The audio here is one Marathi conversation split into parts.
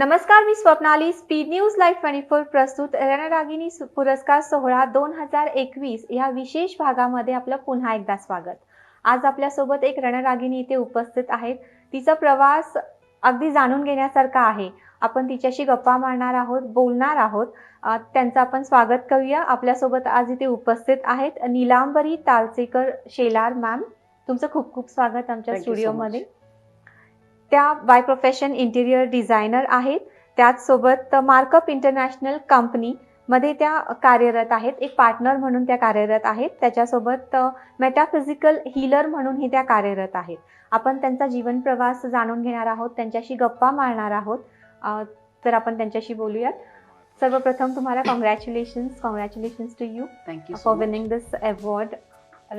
नमस्कार, मी स्वप्नाली. स्पीड न्यूज लाईव्ह 24 प्रस्तुत रणरागिणी पुरस्कार सोहळा 2021 या विशेष भागामध्ये आपलं पुन्हा एकदा स्वागत. आज आपल्यासोबत एक रणरागिणी इथे उपस्थित आहेत. तिचा प्रवास अगदी जाणून घेण्यासारखा आहे. आपण तिच्याशी गप्पा मारणार आहोत, बोलणार आहोत. त्यांचं आपण स्वागत करूया. आपल्यासोबत आज इथे उपस्थित आहेत नीलांबरी तालचेकर शेलार मॅम. तुमचं खूप खूप स्वागत आमच्या स्टुडिओमध्ये. त्या बाय प्रोफेशन इंटिरियर डिझायनर आहेत. त्याचसोबत मार्कअप इंटरनॅशनल कंपनी मध्ये त्या कार्यरत आहेत. एक पार्टनर म्हणून त्या कार्यरत आहेत. त्याच्यासोबत मेटाफिजिकल हीलर म्हणूनही त्या कार्यरत आहेत. आपण त्यांचा जीवन प्रवास जाणून घेणार आहोत, त्यांच्याशी गप्पा मारणार आहोत. तर आपण त्यांच्याशी बोलूयात. सर्वप्रथम तुम्हाला congratulations to you for winning this award,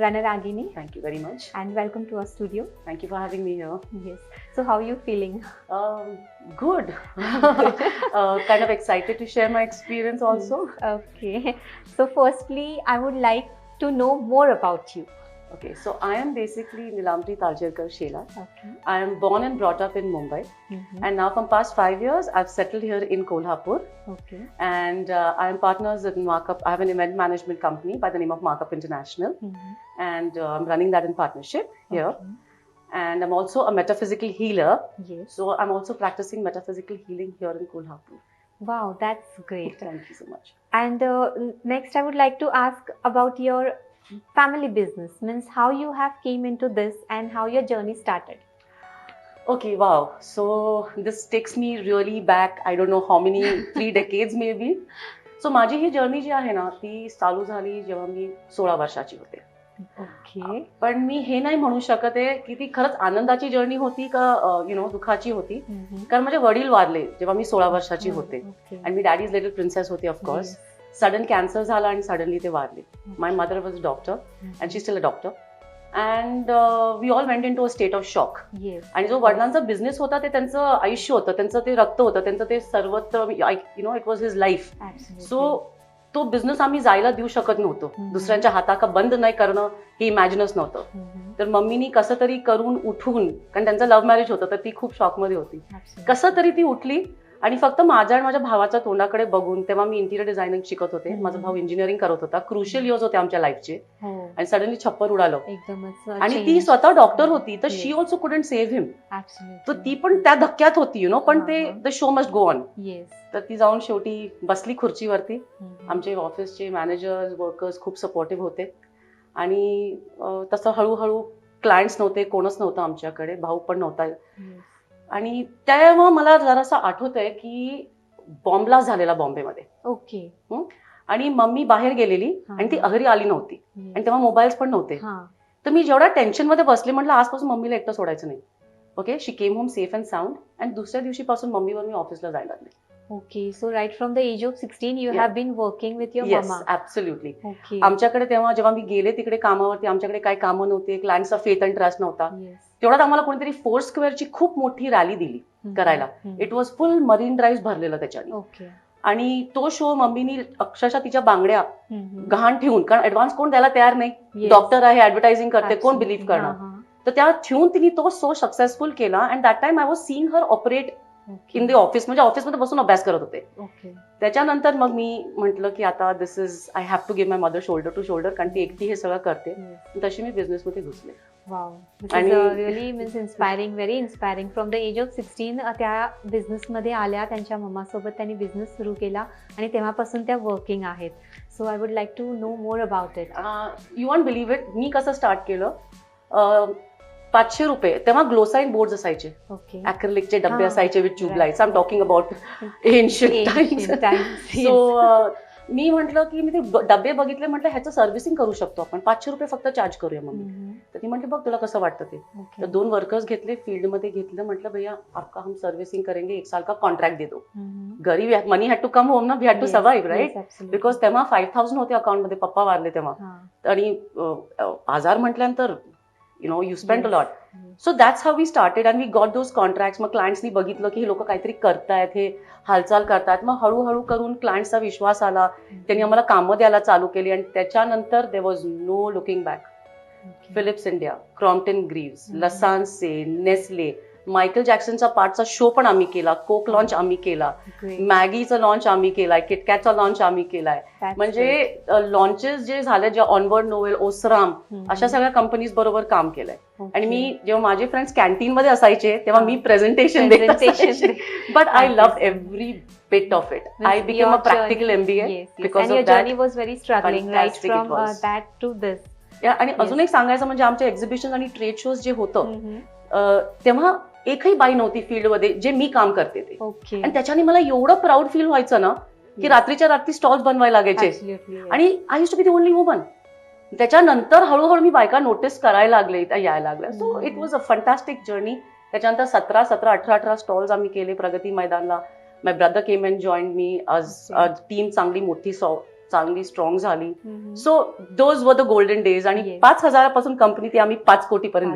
Ranaragini. Thank you very much. And welcome to our studio. Thank you for having me here. Yes. So how are you feeling? Good. Kind of excited to share my experience also. Okay. So firstly, I would like to know more about you. Okay, so I am basically Neelamri Talcherkar Shelar. Okay. I am born and brought up in Mumbai. And now from past 5 years, I've settled here in Kolhapur. Okay. And I am partners with Markup. I have an event management company by the name of Markup International. And I'm running that in partnership here. Okay. And I'm also a metaphysical healer. Yes. So I'm also practicing metaphysical healing here in Kolhapur. Wow, that's great. Thank you so much. And next, I would like to ask about your family business. Means how you have came into this and how your journey started. Okay, wow. So this takes me really back. I don't know how many 3 decades maybe. So माझी ही जर्नी जी आहे ना ती चालू झाली जेव्हा मी 16 वर्षाची होते. Okay. पण मी हे नाही म्हणू शकत आहे की ती खरंच आनंदाची जर्नी होती का दुःखाची होती. कारण माझे वडील वारले जेव्हा मी 16 वर्षाची होते. आणि मी डॅडीज लिटल प्रिन्सेस होती ऑफकोर्स. सडन कॅन्सर झाला आणि सडनली ते वारले. My mother was a doctor and she still a doctor. And we all went into a state of shock. आणि जो वडिलांचा बिझनेस होता ते त्यांचं आयुष्य होतं, त्यांचं ते रक्त होतं, त्यांचं ते सर्वत्र it was his life. So तो बिझनेस आम्ही जायला देऊ शकत नव्हतो. दुसऱ्यांच्या हाताका बंद नाही करणं हे इमॅजिनच नव्हतं. तर मम्मीनी कसं तरी करून उठून, कारण त्यांचं लव्ह मॅरेज होतं तर ती खूप शॉकमध्ये होती. कसं तरी ती उठली आणि फक्त माझ्या आणि माझ्या भावाच्या तोंडाकडे बघून, तेव्हा मी इंटिरियर डिझायनिंग शिकत होते, माझा भाऊ इंजिनिअरिंग करत होता. क्रुशियल इयर्स होते आमच्या लाईफचे. आणि सडनली छप्पर उडालं. आणि ती स्वतः डॉक्टर होती तर शी ऑल्सो कुडंट सेव्ह हिम. तर ती पण त्या धक्क्यात होती पण ते the show must go on. तर ती जाऊन शेवटी बसली खुर्चीवरती. आमचे ऑफिसचे मॅनेजर्स, वर्कर्स खूप सपोर्टिव्ह होते. आणि तसं हळूहळू क्लायंट्स नव्हते, कोणच नव्हतं आमच्याकडे, भाऊ पण नव्हता. आणि तेव्हा मला जरासं आठवतंय की बॉम्ब ब्लास्ट झालेला बॉम्बेमध्ये. ओके. आणि मम्मी बाहेर गेलेली आणि ती घरी आली नव्हती. आणि तेव्हा मोबाईल्स पण नव्हते. तर मी जेवढ्या टेन्शन मध्ये बसले, म्हटलं आजपासून मम्मीला एकटं सोडायचं नाही. Okay. She came home safe and sound. आणि दुसऱ्या दिवशीपासून मम्मीवर मी ऑफिसला जायला लागले. Okay, so right from the age of 16 you have been working with your Yes, mama. absolutely. Okay. आमच्याकडे तेव्हा जेव्हा मी गेले तिकडे कामावरती, आमच्याकडे काही कामं नव्हते, क्लायंटचा फेथ अँड ट्रस्ट नव्हता. तेवढ्यात आम्हाला कोणीतरी 4 स्क्वेअरची खूप मोठी रॅली दिली करायला. It was full marine drive भरलेलं त्याच्याने. Okay. आणि तो शो मम्मीनी अक्षरशः तिच्या बांगड्या गहाण ठेवून, कारण ऍडव्हान्स कोण द्यायला तयार नाही, डॉक्टर आहे, ऍडव्हर्टायझिंग करते, कोण बिलीव्ह करणार. तर त्या ठेवून तिने तो शो सक्सेसफुल केला. And that time I was seeing her operate in the office. म्हणजे ऑफिसमध्ये बसून अभ्यास करत होते. त्याच्यानंतर मग मी म्हटलं की आता this is I have to give my mother shoulder to shoulder, कारण ती एकटी हे सगळं करते. तशी मी बिझनेसमध्ये घुसले. Wow, this is really means inspiring, very inspiring. From the age of 16 त्या बिझनेस मध्ये आल्या, त्यांच्या मम्मा सोबत त्यांनी बिझनेस सुरू केला आणि तेव्हापासून त्या वर्किंग आहेत. So I would like to know more about it. You won't believe it, मी कसं स्टार्ट केलं. 500 रुपये तेव्हा ग्लोसाईन बोर्ड असायचे, ऍक्रिलिकचे डब्बे असायचे with tubelights. I am talking about ancient times. So मी म्हटलं की मी ते डबे बघितले, म्हटलं ह्याचं सर्व्हिसिंग करू शकतो आपण, 500 रुपये फक्त चार्ज करूया मम्मी. तर ती म्हटली बघ तुला कसं वाटतं ते. तर 2 वर्कर्स घेतले, फील्डमध्ये घेतलं. म्हटलं भैया आपका हम सर्व्हिसिंग करेंगे, 1 साल का कॉन्ट्रॅक्ट दे दो. घरी money had to come home ना, we had to survive right. Because तेव्हा 5,000 होते अकाउंटमध्ये, पप्पा वारले तेव्हा. आणि आजार म्हटल्यानंतर you spent a lot. So that's how we started and we got those contracts. मग क्लायंट्सनी बघितलं की हे लोक काहीतरी करतायत, हे हालचाल करतायत. मग हळूहळू करून क्लायंट्सचा विश्वास आला, त्यांनी आम्हाला कामं द्यायला चालू केली. आणि त्याच्यानंतर there was no looking back. Philips India, Crompton Greaves, लसान्से, नेस्ले, मायकल जॅक्सनचा पार्टचा शो पण आम्ही केला, कोक लॉन्च आम्ही केला, मॅगीचा लॉन्च आम्ही केलाय, किटकॅटचा लॉन्च आम्ही केलाय. म्हणजे लॉन्चेस जे झाले, जे ऑनवर्ड नोवेल, ओसराम, अशा सगळ्या कंपनीज बरोबर काम केलंय. आणि मी जेव्हा माझे फ्रेंड्स कॅन्टीन मध्ये असायचे तेव्हा मी प्रेझेंटेशन देत असायचे. But I love every bit of it. I became a practical MBA because and your of that. journey was very struggling right Fantastic it from was. that to this. आणि अजून एक सांगायचं म्हणजे आमचे एक्झिबिशन आणि ट्रेड शोज जे होतं तेव्हा एकही बाई नव्हती फील्डमध्ये जे मी काम करते ते. Okay. आणि त्याच्याने मला एवढं प्राऊड फील व्हायचं ना की रात्रीच्या रात्री स्टॉल्स बनवायला लागायचे. Absolutely, yes. आणि I use to be the only woman. त्याच्यानंतर हळूहळू मी बायका नोटीस करायला लागले, यायला लागल्या. So it was a fantastic journey. त्याच्यानंतर 17 स्टॉल्स आम्ही केले प्रगती मैदानला. My brother came and join me. Team चांगली मोठी चांगली स्ट्रॉंग झाली. So those were the golden days. आणि 5,000 कंपनी ती आम्ही 5 कोटीपर्यंत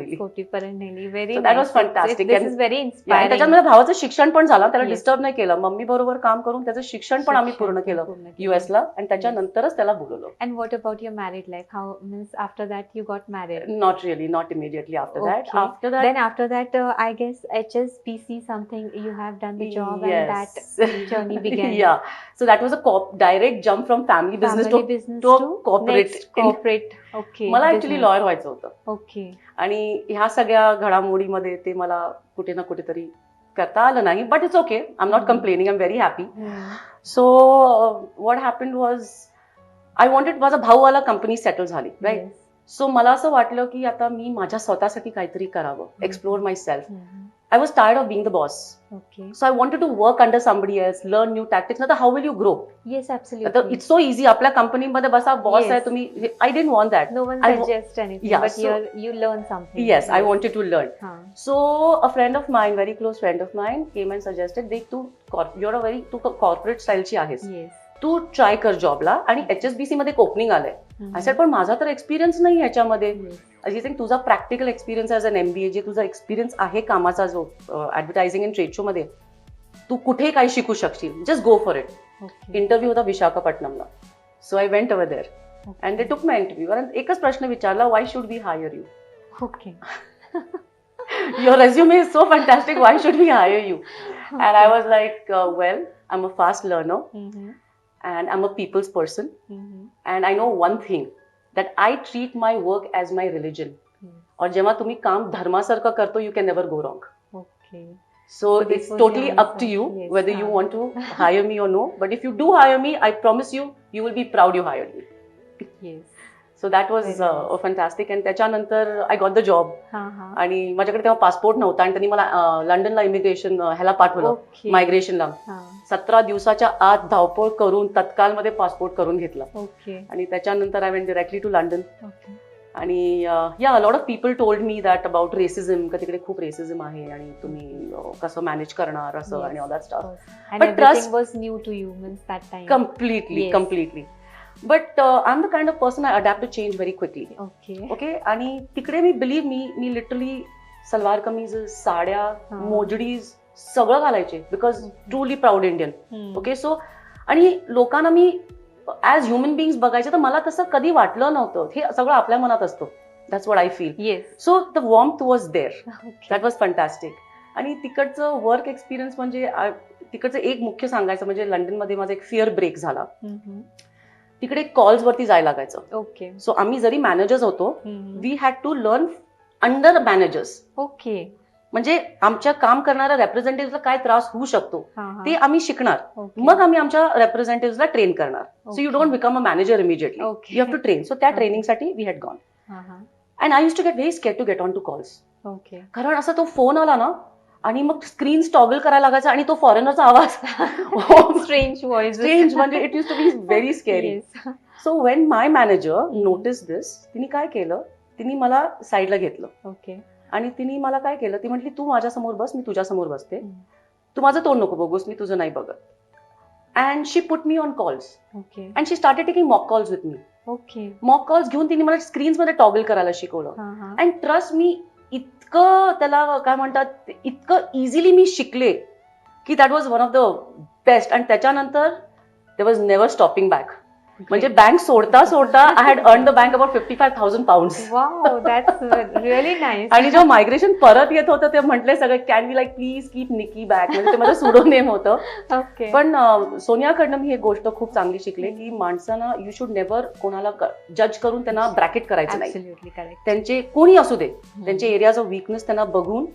नेली. Very that was fantastic. Very inspiring. त्याच्यात माझ्या भावाचं शिक्षण पण झालं, त्याला डिस्टर्ब नाही केलं. मम्मी बरोबर काम करून त्याचं शिक्षण पण आम्ही पूर्ण केलं युएसला. आणि त्याच्यानंतरच त्याला बोलवलं. And what about your married life? How means after that you got married? Not really, not immediately after that. Okay. After that, Then after that, I guess HSBC something you have done the job and that journey began. Yeah. So that was a direct jump from family business to corporate. Next corporate. Okay. मला ऍक्च्युली लॉयर व्हायचं होतं. Okay. आणि ह्या सगळ्या घडामोडीमध्ये ते मला कुठे ना कुठेतरी करता आलं नाही. But it's okay. I am not complaining. I am very happy. So what happened was I wanted, माझा भाऊवाला कंपनी सेटल झाली, राईट. सो मला असं वाटलं की आता मी माझ्या स्वतःसाठी काहीतरी करावं, explore my self. I was tired of being the boss. Okay. So I wanted to work under somebody else, learn new tactics. Now, how will you grow? Yes, absolutely. It's so easy. आपल्या कंपनीमध्ये बसा, बॉस आहे तुम्ही. I didn't want that. No one suggests anything, Yeah, but you learn something. Yes, I wanted to learn. Huh. So a friend of mine, very close friend of mine, came and suggested, Tu corporate style ची आहेस. Yes. तू ट्राय कर जॉबला. आणि HSBC मध्ये ओपनिंग आलंय. आय सेड पण माझा तर एक्सपिरियन्स नाही ह्याच्यामध्ये. आय थिंक तुझा practical experience as an MBA, जे तुझा एक्सपिरियन्स आहे कामाचा, जो ऍडव्हर्टायझिंग अँड ट्रेड शो मध्ये, तू कुठे काही शिकू शकशील. Just go for it. Interview होता विशाखापट्टणमला. So I went over there and they took my interview. आणि एकच प्रश्न विचारला, why should we hire you? Okay. Your resume is so fantastic, why should we hire you? And I was like, well, I'm a fast learner. And I'm a people's person. And I know one thing, that I treat my work as my religion. और जेव्हा तुम्ही काम धर्मासारखं करतो, you can never go wrong. Okay. So it's totally up to you whether you want to hire me or no. But if you do hire me, I promise you, you will be proud you hired me. Yes. So that was fantastic. And त्याच्यानंतर I got the job. आणि माझ्याकडे तेव्हा पासपोर्ट नव्हता आणि त्यांनी मला लंडनला इमिग्रेशन ह्याला पाठवलं, मायग्रेशनला. 17 दिवसाच्या आत धावपळ करून तत्कालमध्ये पासपोर्ट करून घेतला. आणि त्याच्यानंतर I went directly to London. आणि या lot of people told me that about racism, का तिकडे खूप रेसिझम आहे आणि तुम्ही कसं मॅनेज करणार असं आणि all that stuff. But trust was new to you means that time. Completely. But I'm the kind of person I adapt to change very quickly. Okay. आणि तिकडे मी लिटरली सलवार कमीज, साड्या, मोजडीज सगळं घालायचे, because truly proud Indian. Okay. So आणि लोकांना मी ऍज ह्युमन बिंग्स बघायचे, तर मला तसं कधी वाटलं नव्हतं. हे सगळं आपल्या मनात असतं. That's what I feel. So the warmth was there. That was fantastic. आणि तिकडचं वर्क एक्सपिरियन्स म्हणजे तिकडचं एक मुख्य सांगायचं म्हणजे लंडनमध्ये माझा एक फिअर ब्रेक झाला. तिकडे कॉल्स वरती जायला लागायचं. ओके. सो आम्ही जरी मॅनेजर्स होतो, we had to learn under managers. Okay. म्हणजे आमच्या काम करणाऱ्या रेप्रेझेंटेटिव्हला काय त्रास होऊ शकतो ते आम्ही शिकणार. मग आम्ही आमच्या रेप्रेझेंटेटिव्हला ट्रेन करणार. So you don't become a manager immediately, you have to train. So त्या ट्रेनिंगसाठी we had gone. And I use to get very scared to get on to calls. कारण असा तो फोन आला ना आणि मग स्क्रीन टॉगल करायला लागायचा आणि तो फॉरेनरचा आवाज, स्ट्रेंज व्हॉइस, म्हणजे it use to be very scary. So when my manager notice this, तिने काय केलं, तिने मला साईडला घेतलं. ओके. आणि तिने मला काय केलं, ती म्हटली, तू माझ्या समोर बस, मी तुझ्या समोर बसते, तू माझं तोंड नको बघूस, मी तुझं नाही बघत. And she put me on calls. Okay. And she started taking mock calls with me. Okay. Mock calls घेऊन तिने मला स्क्रीन्स मध्ये टॉगल करायला शिकवलं. अँड ट्रस्ट मी, इतकं त्याला काय म्हणतात, इतकं इझिली मी शिकले की that was one of the best. आणि त्याच्यानंतर there was never stopping back. म्हणजे बँक सोडता सोडता I had earn the bank about 55,000 pounds. Wow, that's really nice. आणि जेव्हा मायग्रेशन परत येत होतं ते म्हटले सगळे can be like please keep Nikki back, म्हणजे ते माझं सुडो नेम होतं. ओके. पण सोनियाकडनं मी एक गोष्ट खूप चांगली शिकले की माणसांना यू शुड नेव्हर कोणाला जज करून त्यांना ब्रॅकेट करायचं नाही. Absolutely correct. त्यांचे कोणी असू दे, त्यांचे एरियाज ऑफ वीकनेस त्यांना बघून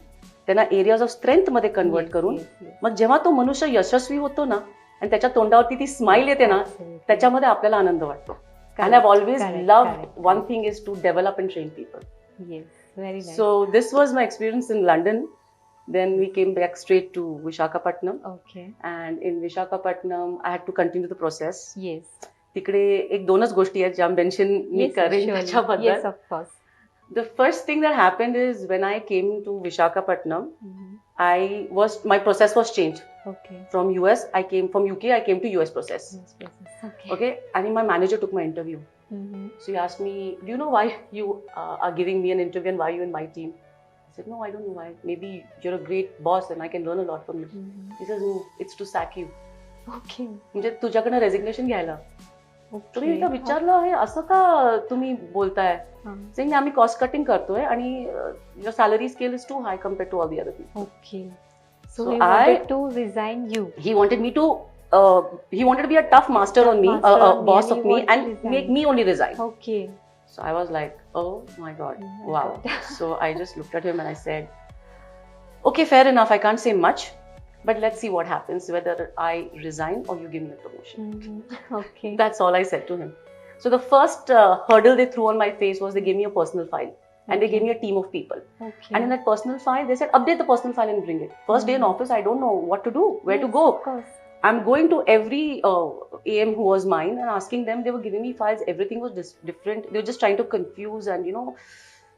त्यांना एरियाज ऑफ स्ट्रेंथ मध्ये कन्वर्ट करून मग जेव्हा तो मनुष्य यशस्वी होतो ना आणि त्याच्या तोंडावरती ती स्माइल येते ना, त्याच्यामध्ये आपल्याला आनंद वाटतो. And I've always loved one thing is to develop and train people. Yes, very nice. So this was my experience in London. Then we came back straight to Visakhapatnam. Okay. And in Visakhapatnam, I had to continue the process. Yes. तिकडे एक दोनच गोष्टी आहेत ज्या मेन्शन मी Yes, करेन surely. त्याच्याबद्दल. Yes, of course. The first thing that happened is when I came to Visakhapatnam, my process was changed. Okay. From US, I came from UK, I came to US process. Yes, process. Okay. Okay, and my manager took my interview. So he asked me, do you know why you are giving me an interview and why you in my team? I said, no, I don't know why. Maybe you're a great boss and I can learn a lot from you. He says, no, it's to sack you. Okay. म्हणजे तुझ्याकडनं रेजिग्नेशन घ्यायला. Okay. तुम्ही एकदा विचारलं आहे असं का तुम्ही बोलताय? सेइंग आम्ही कॉस्ट कटिंग करतोय आणि your salary scale is too high compared to all the other people. Okay. So So he wanted to resign you. He wanted me to he wanted to be a tough master on me, Master a on me, boss and of he me wanted to and resign. make me only resign. Okay. So I was like, oh my God, Oh my wow. God. So I just looked at him and I said, okay, fair enough, I can't say much, but let's see what happens, whether I resign or you give me a promotion. Okay. That's all I said to him. So the first hurdle they threw on my face was they gave me a personal file. And they gave me a team of people. Okay. And in that personal file, they said, update the personal file and bring it. First day in office, I don't know what to do, where to Yes, go. Of course. I'm going to every AM who was mine and asking them, they were giving me files, everything was different. They were just trying to confuse and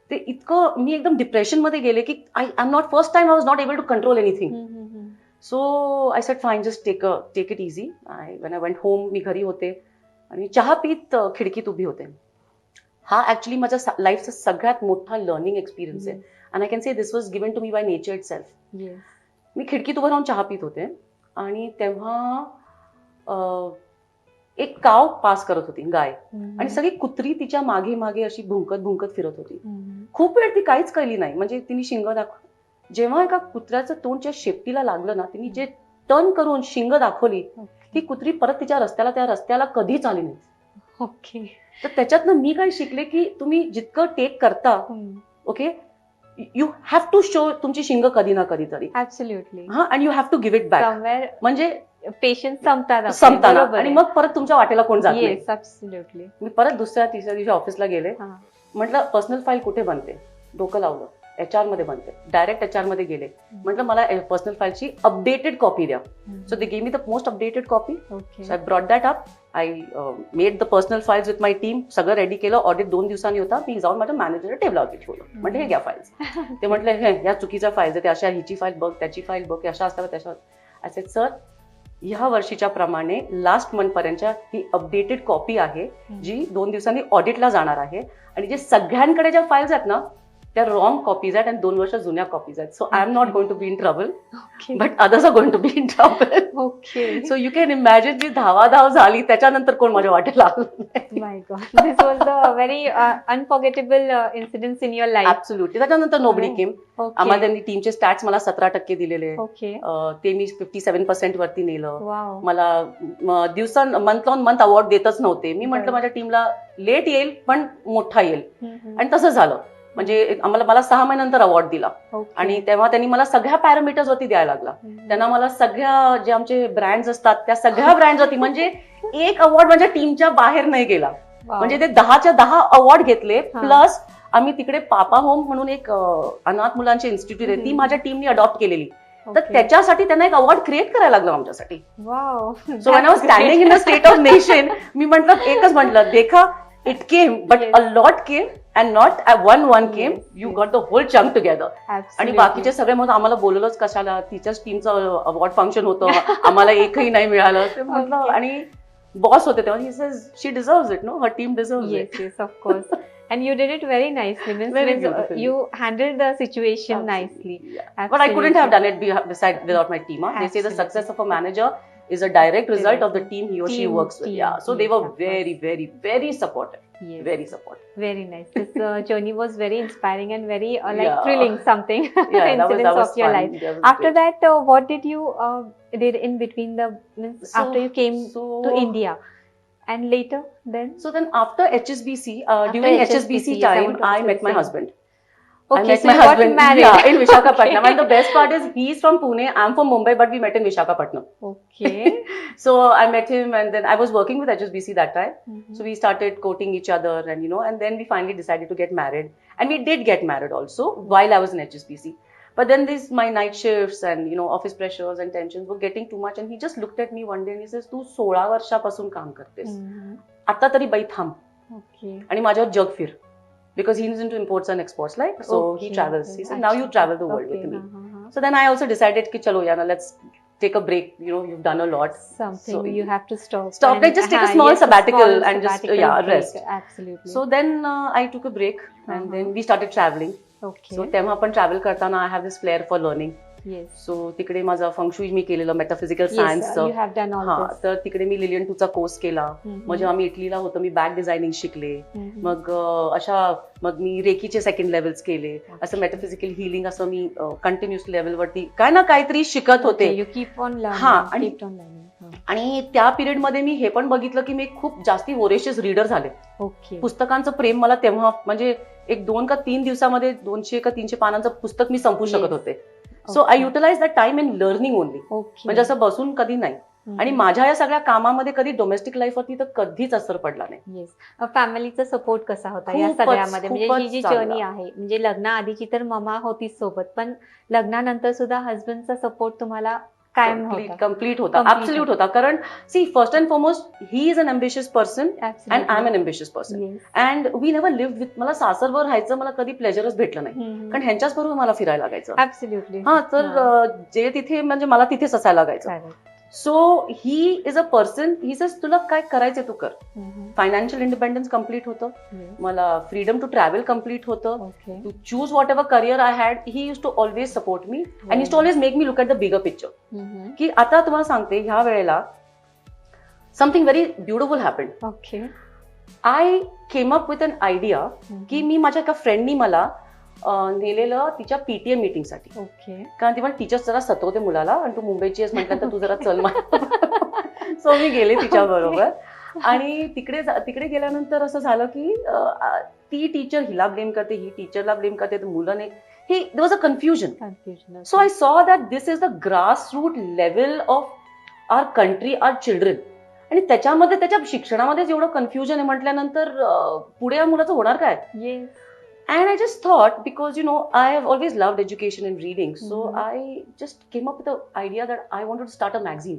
ते इतकं मी एकदम डिप्रेशन मध्ये गेले की I'm not, first time I was not able to control anything. So I said, fine, just take it easy. When I went home, मी घरी होते आणि चहा पीत खिडकीत उभी होते. हा ऍक्च्युली माझ्या लाईफचा सगळ्यात मोठा लर्निंग एक्सपिरियन्स आहे. And I can say this was given to me by nature itself. मी खिडकीत उभं राहून चहा पित होते आणि तेव्हा एक काव पास करत होती, गाय, आणि सगळी कुत्री तिच्या मागे मागे अशी भुंकत भुंकत फिरत होती. खूप वेळ ती काहीच कळली नाही, म्हणजे तिने शिंग जेव्हा एका कुत्र्याचं तोंड ज्या शेपटीला लागलं ना, तिने जे टर्न करून शिंग दाखवली, ती कुत्री परत त्या रस्त्याला कधीच आली नाही. ओके. तर त्याच्यातनं मी काय शिकले की तुम्ही जितकं टेक करता, okay, you have to show तुमची शिंग कधी ना कधी तरी. ऍब्सोल्युटली. हा, and you have to give it back. म्हणजे पेशन्स संपतात आणि मग परत तुमच्या वाटेला कोण जात नाही. ऍब्सोल्युटली. मी परत दुसऱ्या तिसऱ्या दिवशी ऑफिसला गेले. म्हटलं पर्सनल फाईल कुठे बनते, डोकं लावलं, HR मध्ये बनते. डायरेक्ट HR मध्ये गेले, म्हटलं मला पर्सनल फाईलची अपडेटेड कॉपी द्या. So they gave me the most updated copy. So I brought that up. I made the personal files with my team. सगळं रेडी केलं. ऑडिट 2 दिवसांनी होता. मी जाऊन माझ्या मॅनेजरच्या टेबलावरती ठेवलं. म्हणजे हे घ्या फाईल्स. ते म्हटलं हे या चुकीच्या फाईल्स आहेत, अशा हिची फाईल बघ, त्याची फाईल बघ, अशा असतात त्याच्या. आय सेड सर, ह्या वर्षीच्या प्रमाणे लास्ट मंथ पर्यंतच्या ही अपडेटेड कॉपी आहे, जी 2 दिवसांनी ऑडिटला जाणार आहे. आणि जे सगळ्यांकडे ज्या फाईल्स आहेत ना, त्या रॉंग कॉपीज आहेत आणि 2 वर्ष जुन्या कॉपीज आहेत. So I am not going to be in trouble, but others are going to be in trouble. Okay. So you can imagine जी धावाधाव झाली, त्याच्यानंतर कोण माझ्या वाटेला आलं. My God, this was the very unforgettable incident in your life. Absolutely. त्याच्यानंतर नोबडी केम. आम्हाला त्यांनी टीमचे स्टॅट्स मला 17% दिलेले. ओके. ते मी 57% वरती नेलं. वाव. मला मंथ ऑन मंथ अवॉर्ड देतच नव्हते. मी म्हटलं माझ्या टीमला लेट येईल पण मोठा येईल, आणि तसं झालं. म्हणजे मला 6 महिन्यानंतर अवॉर्ड दिला. आणि तेव्हा त्यांनी मला सगळ्या पॅरामीटर्स वरती द्यायला लागला. त्यांना मला सगळ्या जे आमचे ब्रँड्स असतात त्या सगळ्या ब्रँड्स वरती, म्हणजे एक अवॉर्ड माझ्या टीमच्या बाहेर नाही गेला. म्हणजे ते 10च्या 10 अवॉर्ड घेतले. प्लस आम्ही तिकडे पापा होम म्हणून एक अनाथ मुलांची इन्स्टिट्यूट आहे, ती माझ्या टीमने अडॉप्ट केलेली. तर त्याच्यासाठी त्यांना एक अवॉर्ड क्रिएट करायला लागला आमच्यासाठी. So when I was standing in the state of nation, मी एकच म्हटलं, देखा, it came, but a lot came and not one came. You got the whole chunk together. आणि बाकीचे सगळे म्हणून आम्हाला बोलवलंच कशाला, तिच्याच टीमचं अवॉर्ड फंक्शन होतं, आम्हाला एकही नाही मिळालं. ते म्हटलं, आणि बॉस होते तेव्हा, he says she deserves it, no, her team deserves it. Yes, of course. And you did it very nicely. Very beautifully. You handled the situation nicely. But I couldn't have done it without my team. They say the success of a manager is a direct result of the Directly. team he or she Team, works with. team, Yeah, so they yes, were of course. very, very, very supportive. Yes. Very supportive. Very nice. This journey was very inspiring and very like Yeah. thrilling something. Yeah, Incidents that was of your fun. life. That was After great. that, what did you did in between the means So- after you came so- to India, and later then? So then after HSBC, during HSBC yes, I time, want to I answer the met my same. husband. I Okay, met so my you got husband, married. yeah, in Visakhapatnam. Okay. And the best part is he's from Pune, I'm from Mumbai, but we met in Visakhapatnam. Okay. So I met him, and then I was working with HSBC that time. Mhm. So we started courting each other, and and then we finally decided to get married. And we did get married also while I was in HSBC. But then my night shifts and office pressures and tensions were getting too much. And he just looked at me one day and he says, "तू 16 वर्षापासून काम करतेस. Mhm. आता तरी बाई थांब Okay. आणि माझ्यावर जग फिर." Because he's into imports and exports, like, so he Okay, travels. okay. He said, "Now you travel the world Okay, with me." uh-huh. So then I also decided कि चलो यार, let's take a break. You've done a lot. Something So- you have to stop. Stop, and- like, just take a हाँ, small yes, sabbatical small and just, sabbatical break. rest. Absolutely. So then I took a break, and Uh-huh. then we started traveling. Okay. So तेव्हा पण travel करताना I have this flair for learning. Yes. So तिकडे माझं फंक्शुई मी केलेलं metaphysical Yes, सायन्सचं. you have done all हा, this. तर तिकडे मी लिलियन 2चा कोर्स केला. Mhm. मग जेव्हा मी इटलीला होतो मी बॅग डिझायनिंग शिकले. Mhm. मग मग मी रेकीचे सेकंड लेवल्स केले. असं मेटाफिजिकल हिलिंग असं मी कंटिन्युअस लेवलवरती काय ना काहीतरी शिकत होते. Okay, you keep on learning. हा, आणि- keep on learning. हाँ. आणि त्या पिरियड मध्ये मी हे पण बघितलं की मी खूप जास्ती वोरेशियस रीडर झाले. Okay. पुस्तकांचं प्रेम मला तेव्हा म्हणजे एक 2 का 3 दिवसामध्ये 200 का 300 पानांचं पुस्तक मी संपू शकत Yes. होते. So I utilize that time in learning only. Okay. म्हणजे असं बसून कधी नाही. Mhm. आणि माझ्या या सगळ्या कामामध्ये कधी डोमेस्टिक लाईफवरती तर कधीच असर पडला नाही. येस. फॅमिलीचा सपोर्ट कसा होता या खूपच, सगळ्यामध्ये, म्हणजे खूपच ही जी चांगला. जर्नी आहे, म्हणजे लग्नाआधीची तर ममा होतीच सोबत, पण लग्नानंतर सुद्धा हस्बंडचा सपोर्ट तुम्हाला कायम होता. कम्प्लीट होता, Complete ऍब्सोल्यूट होता. कारण see first and foremost he is an ambitious person and I am an ambitious person. Yes. And we never live with. मला सासरवर राहायचं मला कधी प्लेजरच भेटलं नाही. Mhm. कारण ह्यांच्याच बरोबर मला फिरायला लागायचं. Absolutely. हा, तर जे तिथे म्हणजे मला तिथेच असायला लागायचं. Correct. So he is a person, he says तुला काय करायचंय तू कर. Mhm. फायनान्शियल इंडिपेंडन्स कम्प्लीट होतं. Yes. मला फ्रीडम टू ट्रॅव्हल कम्प्लीट होतं. Okay. To choose whatever career I had. He use to always support me and use to always make me look at the bigger picture. Mhm. की आता तुम्हाला सांगते ह्या वेळेला something very beautiful happen. Okay. I came up with an idea Mhm. की मी माझ्या एका फ्रेंडनी मला नेलेलं तिच्या पीटीएम मीटिंगसाठी. Okay. कारण ती मला टीचर्स जरा सतवते मुलाला आणि तू मुंबईची आहेस म्हटलं तर तू जरा चल सो मी गेले तिच्या बरोबर. आणि तिकडे गेल्यानंतर असं झालं की ती टीचर हिला ब्लेम करते, ही टीचरला ब्लेम करते, तर मुलं नाही. There was a confusion. Confusion. So I saw that this is the grass root level of our country, our children. आणि त्याच्यामध्ये त्याच्या शिक्षणामध्येच एवढं कन्फ्युजन आहे म्हटल्यानंतर पुढे या मुलाचं होणार काय. Yes. And I just thought, because I have always loved education and reading, so Mhm. I just came up with the idea that I wanted to start a magazine.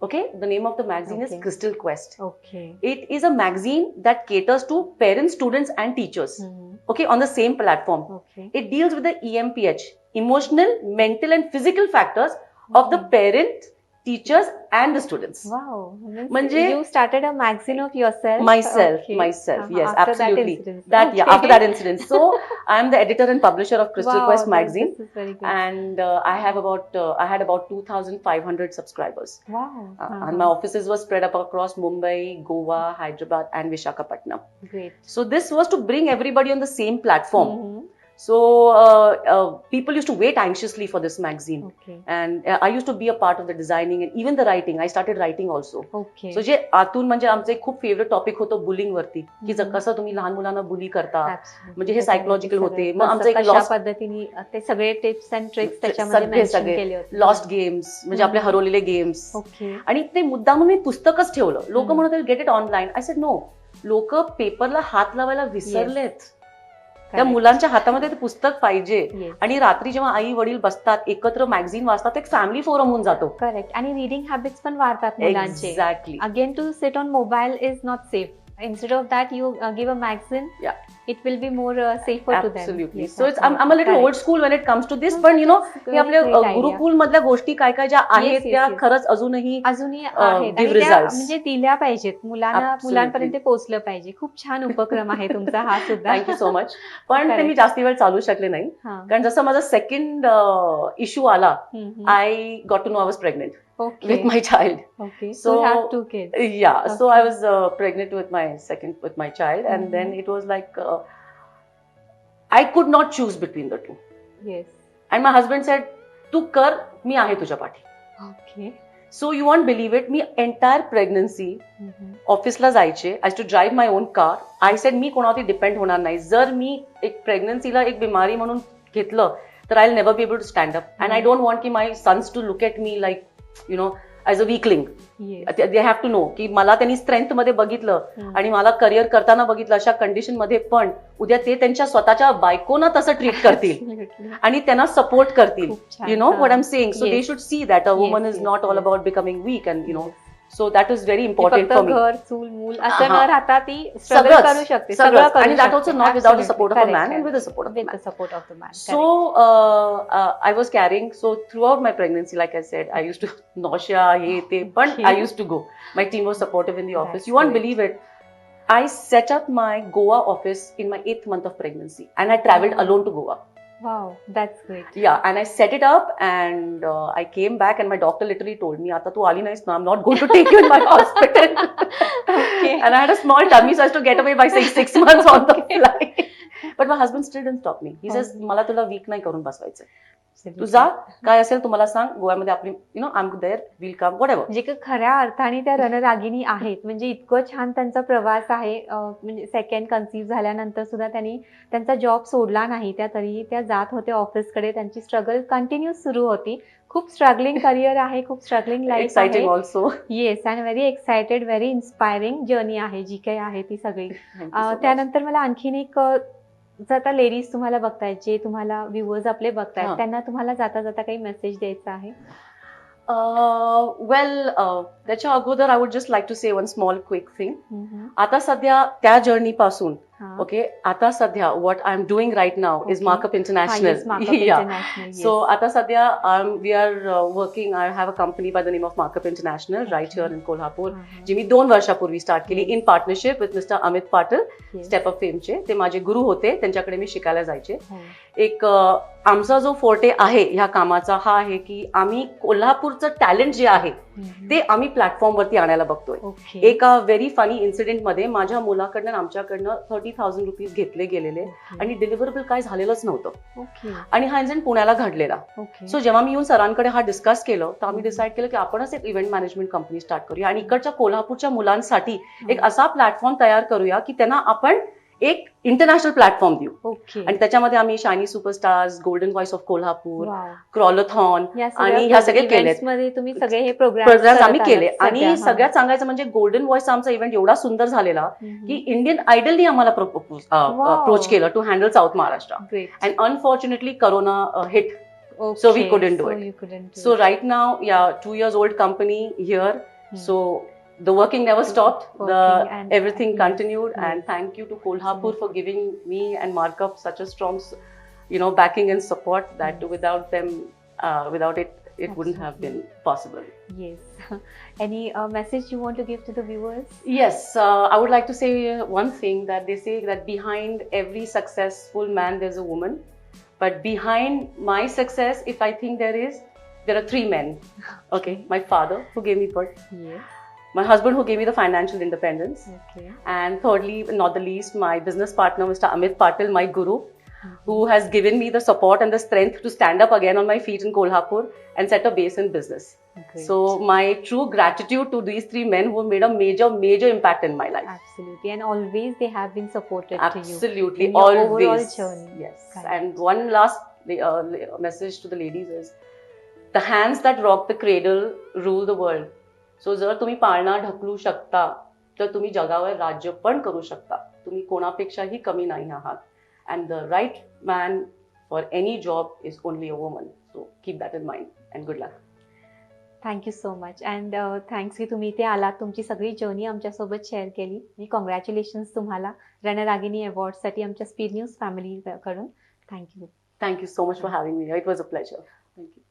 Okay, the name of the magazine is Okay. Crystal Quest. Okay. It is a magazine that caters to parents, students, and teachers. Mhm. Okay, on the same platform. Okay. It deals with the EMPH, emotional, mental, and physical factors of the Okay. parent, teachers, and the students. Wow. म्हणजे- you started a magazine of yourself. Myself, Okay. yes, After absolutely. That incident. Yeah, Okay. after that incident. So I am the editor and publisher of Crystal Wow, Quest magazine. This is very good. And I had about 2,500 subscribers. Wow. And my offices were spread up across Mumbai, Goa, Hyderabad, and Visakhapatnam. Great. So this was to bring everybody on the same platform. Mhm. So people used to wait anxiously for this magazine. Okay. And I used to be a part of the designing and even the writing. I started writing also. Okay. So जे आतून म्हणजे आमचं एक खूप फेवरेट टॉपिक होतं बुलिंग वरती, की कसं तुम्ही लहान मुलांना बुली करता. Absolutely. म्हणजे हे त्याच्यामध्ये psychological सगळं होते. मग कसं- आमचं एक कशा lost- पद्धतीने ते सगळे टिप्स अँड ट्रिक्स त्याच्यामध्ये सगळे मेन्शन सगळे केले होते. लॉस्ट गेम्स म्हणजे आपले हरवलेले गेम्स. ओके. आणि ते मुद्दाम मी पुस्तकच ठेवलं. लोक हम्म. म्हणत get it online. I said no. लोक पेपरला हात लावायला विसरलेत. त्या मुलांच्या हातामध्ये ते पुस्तक पाहिजे. आणि रात्री जेव्हा आई वडील बसतात एकत्र मॅगझिन वाचतात, एक फॅमिली फोरम होऊन जातो. करेक्ट. आणि रिडिंग हॅबिट्स पण वाढतात मुलांचे. Exactly. Again to sit on mobile is not safe. Instead of that, you give a magazine. Yeah. It will be more safer to them. Absolutely. Yes, So I'm a little correct. old school when it comes to this, No, पण that's हे very आपल्या great idea. गुरुकुल मधल्या गोष्टी काय काय ज्या आहेत Yes, त्या yes. खरंच अजूनही अजूनही आहेत give आणि त्या results. म्हणजे दिल्या पाहिजेत मुलांना, Absolutely. मुलांपर्यंत पोहोचलं पाहिजे. खूप छान उपक्रम आहे तुमचा हा सुद्धा. Thank you so much. पण ते Correct. मी जास्ती वेळ चालू शकले नाही. हा. कारण जसं माझा सेकंड इश्यू आला, हम्म. I got to know I was pregnant. Okay. with my child. Okay. So So you have 2 kids. yeah, so I Okay. was pregnant with my child, and then it was like I could not choose between the two. Yes. And my husband said, "तू कर, मी आहे तुझ्या पाठी." Okay. So you won't believe it, me entire pregnancy Mhm. ऑफिसला जायचे. I to drive my own car. I said मी कोणावरती डिपेंड होणार नाही. जर मी एक प्रेग्नन्सीला एक बिमारी म्हणून घेतलं तर I never be able to stand up. And I don't want की my sons to look at me like as a weakling. Yes. They have to know की मला त्यांनी स्ट्रेंथ मध्ये बघितलं आणि मला करिअर करताना बघितलं अशा कंडिशन मध्ये पण उद्या ते त्यांच्या स्वतःच्या बायकोना तसं ट्रीट करतील Absolutely. आणि त्यांना सपोर्ट करतील. खूप छान. You know what I'm saying? So they Yes. should see that a woman Yes, is yes, not all yes. about becoming weak, and Yes. so that is very ती important फक्त for me. घर चूल मूल असं न हा. राहता ती स्ट्रगल सगळंच, करू शकते, सगळंच. सगळं करू आणि that शकते. also not without the Absolutely. support of a Correct, man and correct. with the support of a With man. the support of the man. So I was carrying, so throughout my pregnancy, like I said, I used to nausea, but Okay. I used to go. My team was supportive in the office. That's You won't great. believe it. I set up my Goa office in my 8th month of pregnancy, and I traveled alone to Goa. Wow, that's great. Yeah, and I set it up, and I came back, and my doctor literally told me, "Ata tu ali nahi, I'm not going to take you in my hospital." Okay. And I had a small tummy, so I had to get away by 6 months on the flight. But my husband still didn't stop me. He says, Okay. "मला तुला weak नाही करून बसवायचं. तू Absolutely. जा, काय असेल तुम्हाला सांग, गोव्यामध्ये आपली, I'm there, we'll come, whatever." जे की खऱ्या अर्थाने त्या रणरागिणी आहेत. म्हणजे इतकं छान त्यांचा प्रवास आहे. म्हणजे सेकंड कन्सीव्ह झाल्यानंतर सुद्धा त्यांनी त्यांचा जॉब सोडला नाही. त्या तरीही त्या जात होत्या ऑफिसकडे. त्यांची स्ट्रगल कंटिन्यू सुरू होती. खूप स्ट्रगलिंग करिअर आहे, खूप स्ट्रगलिंग लाईफ आहे. Exciting also. Yes, and very excited, very inspiring journey आहे जी काही आहे ती सगळी. Thank you so much. त्यानंतर मला आणखीन एक जर आता लेडीज तुम्हाला बघतायत, जे तुम्हाला व्ह्युअर्स आपले बघतायत, हा. त्यांना तुम्हाला जाता जाता काही मेसेज द्यायचा आहे? त्याच्या अगोदर I would just like to say one small quick thing. हम्म. आता सध्या त्या जर्नी पासून हा. ओके, आता सध्या what I am doing right now is Okay. Markup हा, yes, international. Markup International, So yes. आता सध्या we are working. I have a company by the name of Markup International right Okay. here in Kolhapur. हा, जी मी 2 वर्षापूर्वी स्टार्ट केली Yes. In partnership with mister Amit Patil, yes. Step up फेमचे. ते माझे गुरु होते, त्यांच्याकडे मी शिकायला जायचे. हो. एक आमचा जो फोर्टे आहे ह्या कामाचा हा आहे की आम्ही कोल्हापूरचं टॅलेंट जे आहे हम्म. ते आम्ही प्लॅटफॉर्मवरती आणायला बघतोय. Okay. एका व्हेरी फनी इन्सिडेंट मध्ये माझ्या मुलाकडनं आणि आमच्याकडनं 30,000 रुपीज घेतले गेलेले Okay. आणि डिलिव्हरेबल काय झालेलंच नव्हतं. Okay. आणि हा इन्सिडेंट पुण्याला घडलेला. Okay. सो जेव्हा मी येऊन सरांकडे हा डिस्कस केलं तर आम्ही हम्म. डिसाईड केलं की आपणच एक इव्हेंट मॅनेजमेंट कंपनी स्टार्ट करूया आणि इकडच्या कोल्हापूरच्या मुलांसाठी एक हा. असा प्लॅटफॉर्म तयार करूया की त्यांना आपण एक इंटरनॅशनल प्लॅटफॉर्म देऊ. Okay. आणि त्याच्यामध्ये आम्ही shiny superstars, golden voice of Kolhapur, Wow. क्रॉलथॉन या आणि ह्या सगळे events केलेत. मध्ये तुम्ही सगळे हे प्रोग्राम प्रोग्राम्स आम्ही केले. आणि सगळ्यात सांगायचं म्हणजे गोल्डन व्हॉइसचा आमचा इव्हेंट एवढा सुंदर झालेला की इंडियन आयडलनी आम्हाला अप्रोच केलं to handle south Maharashtra. And unfortunately corona hit. So we couldn't do it. So right now, 2 years old company here. So the working never stopped. Working and- Everything yes, continued. yes. And thank you to Kolhapur for giving me and Markup such a strong, backing and support that Yes. without them, without it, it wouldn't have been possible. Yes. Any message you want to give to the viewers? Yes, I would like to say one thing, that they say that behind every successful man there's a woman, but behind my success, if I think there are 3 men. Okay, my father who gave me birth, Yes. my husband who gave me the financial independence, Okay. and thirdly, not the least, my business partner Mr. Amit Patil, my guru, who has given me the support and the strength to stand up again on my feet in Kolhapur and set a base in business. Great. So my true gratitude to these 3 men who made a major impact in my life. Absolutely, and always they have been supportive to you. Absolutely, in your always. overall journey. Yes. Correct. And one last message to the ladies is, the hands that rock the cradle rule the world. So जर तुम्ही पाळणा ढकलू शकता तर तुम्ही जगावर राज्य पण करू शकता. तुम्ही कोणापेक्षाही कमी नाही आहात. And the right man for any job is only a woman. So keep that in mind and good luck. Thank you so much. And thanks की तुम्ही इथे आलात, तुमची सगळी जर्नी आमच्यासोबत शेअर केली. आणि कॉंग्रॅच्युलेशन्स तुम्हाला रणरागिणी अवॉर्डसाठी आमच्या speed news फॅमिलीकडून. Thank you. Thank you so much for having me. It was a pleasure. Thank you.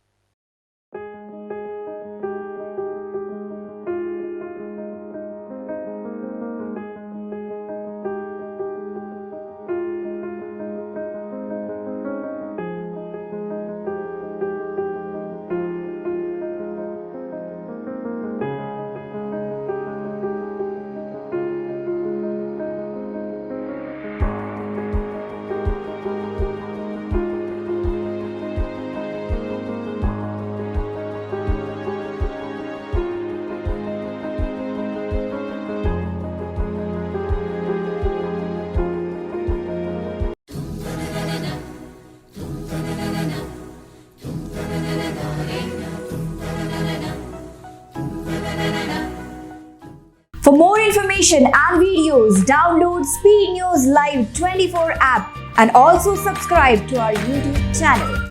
For more information and videos, download Speed News Live 24 app and also subscribe to our YouTube channel.